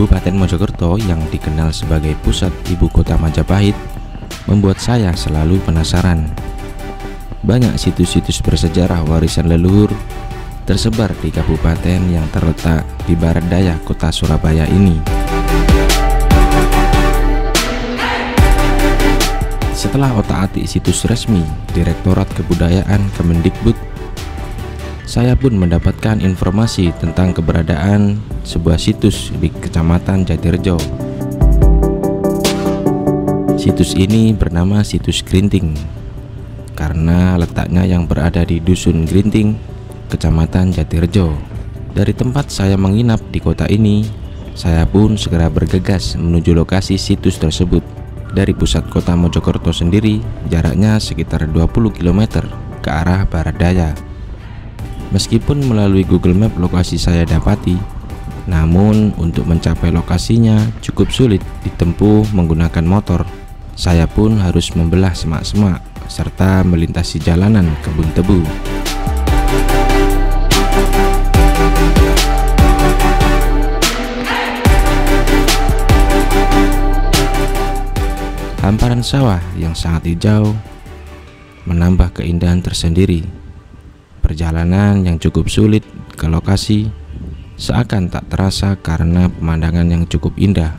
Kabupaten Mojokerto yang dikenal sebagai pusat ibu kota Majapahit membuat saya selalu penasaran. Banyak situs-situs bersejarah warisan leluhur tersebar di kabupaten yang terletak di barat daya kota Surabaya ini. Setelah otak-atik situs resmi Direktorat Kebudayaan Kemendikbud, saya pun mendapatkan informasi tentang keberadaan sebuah situs di Kecamatan Jatirejo. Situs ini bernama Situs Grinting karena letaknya yang berada di Dusun Grinting, Kecamatan Jatirejo. Dari tempat saya menginap di kota ini, saya pun segera bergegas menuju lokasi situs tersebut. Dari pusat kota Mojokerto sendiri, jaraknya sekitar 20 km ke arah barat daya. Meskipun melalui Google Map lokasi saya dapati, namun untuk mencapai lokasinya cukup sulit ditempuh menggunakan motor. Saya pun harus membelah semak-semak serta melintasi jalanan kebun tebu. Hamparan sawah yang sangat hijau menambah keindahan tersendiri. Perjalanan yang cukup sulit ke lokasi seakan tak terasa karena pemandangan yang cukup indah.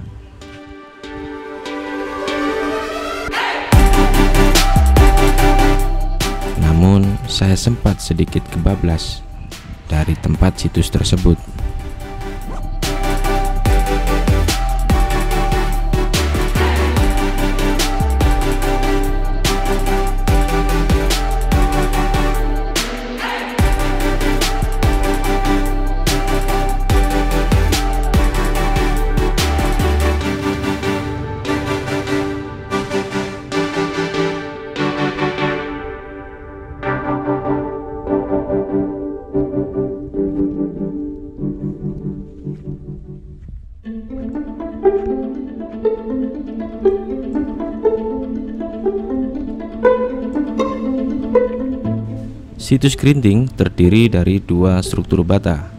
Namun saya sempat sedikit kebablas dari tempat situs tersebut. Situs Grinting terdiri dari dua struktur bata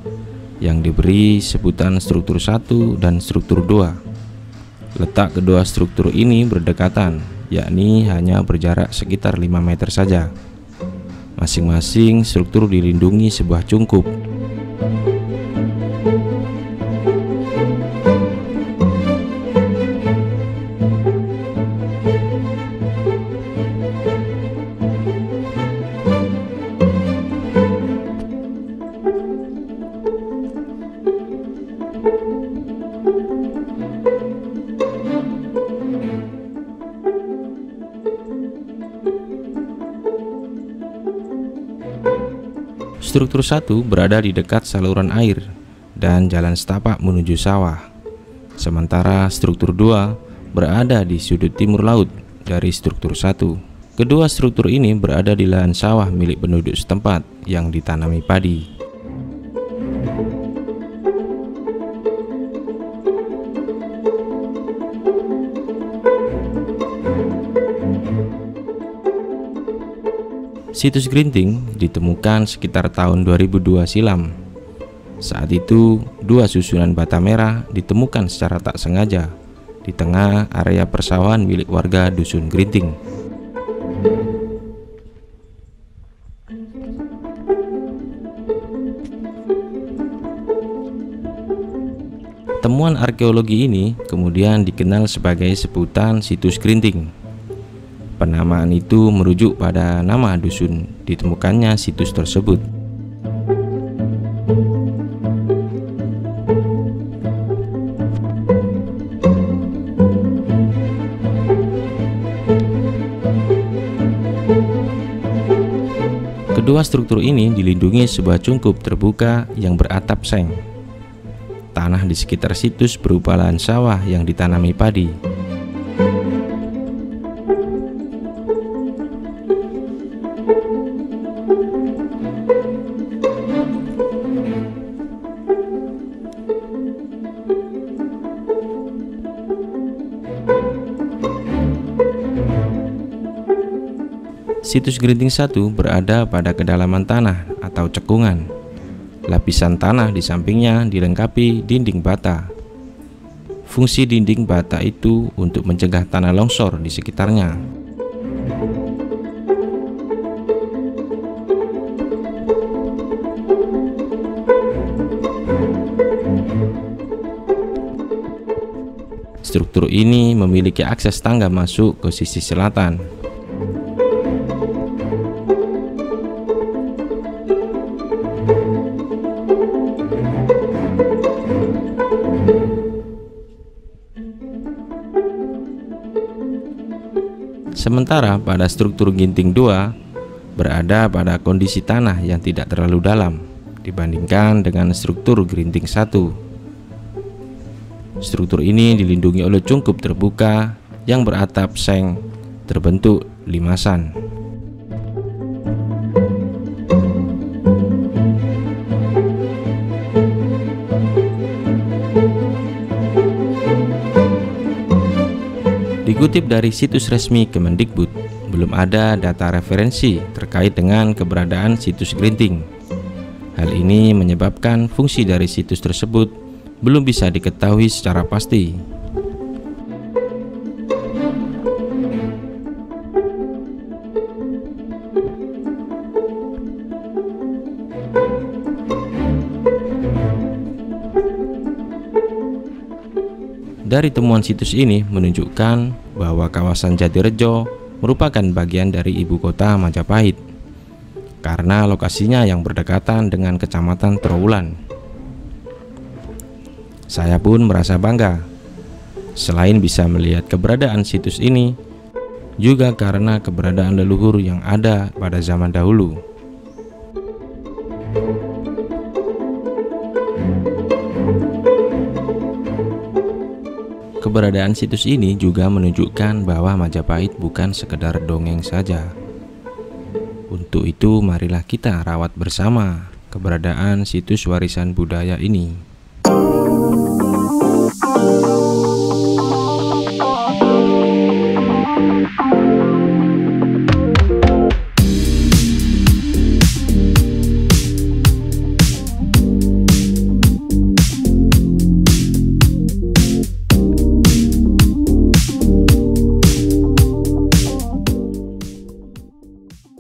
yang diberi sebutan struktur 1 dan struktur 2. Letak kedua struktur ini berdekatan, yakni hanya berjarak sekitar 5 meter saja. Masing-masing struktur dilindungi sebuah cungkup. Struktur 1 berada di dekat saluran air dan jalan setapak menuju sawah. Sementara struktur 2 berada di sudut timur laut dari struktur 1. Kedua struktur ini berada di lahan sawah milik penduduk setempat yang ditanami padi. Situs Grinting ditemukan sekitar tahun 2002 silam. Saat itu, dua susunan bata merah ditemukan secara tak sengaja di tengah area persawahan milik warga Dusun Grinting. Temuan arkeologi ini kemudian dikenal sebagai sebutan Situs Grinting. Penamaan itu merujuk pada nama dusun ditemukannya situs tersebut. Kedua struktur ini dilindungi sebuah cungkup terbuka yang beratap seng. Tanah di sekitar situs berupa lahan sawah yang ditanami padi. Situs Grinting 1 berada pada kedalaman tanah atau cekungan. Lapisan tanah di sampingnya dilengkapi dinding bata. fungsi dinding bata itu untuk mencegah tanah longsor di sekitarnya. Struktur ini memiliki akses tangga masuk ke sisi selatan. Sementara pada struktur ginting 2 berada pada kondisi tanah yang tidak terlalu dalam dibandingkan dengan struktur grinting 1. Struktur ini dilindungi oleh cungkup terbuka yang beratap seng terbentuk limasan. Dikutip dari situs resmi Kemendikbud, belum ada data referensi terkait dengan keberadaan situs grinting. Hal ini menyebabkan fungsi dari situs tersebut belum bisa diketahui secara pasti. Dari temuan situs ini menunjukkan bahwa kawasan Jatirejo merupakan bagian dari ibu kota Majapahit karena lokasinya yang berdekatan dengan Kecamatan Trowulan. Saya pun merasa bangga, selain bisa melihat keberadaan situs ini, juga karena keberadaan leluhur yang ada pada zaman dahulu. Keberadaan situs ini juga menunjukkan bahwa Majapahit bukan sekedar dongeng saja. Untuk itu, marilah kita rawat bersama keberadaan situs warisan budaya ini.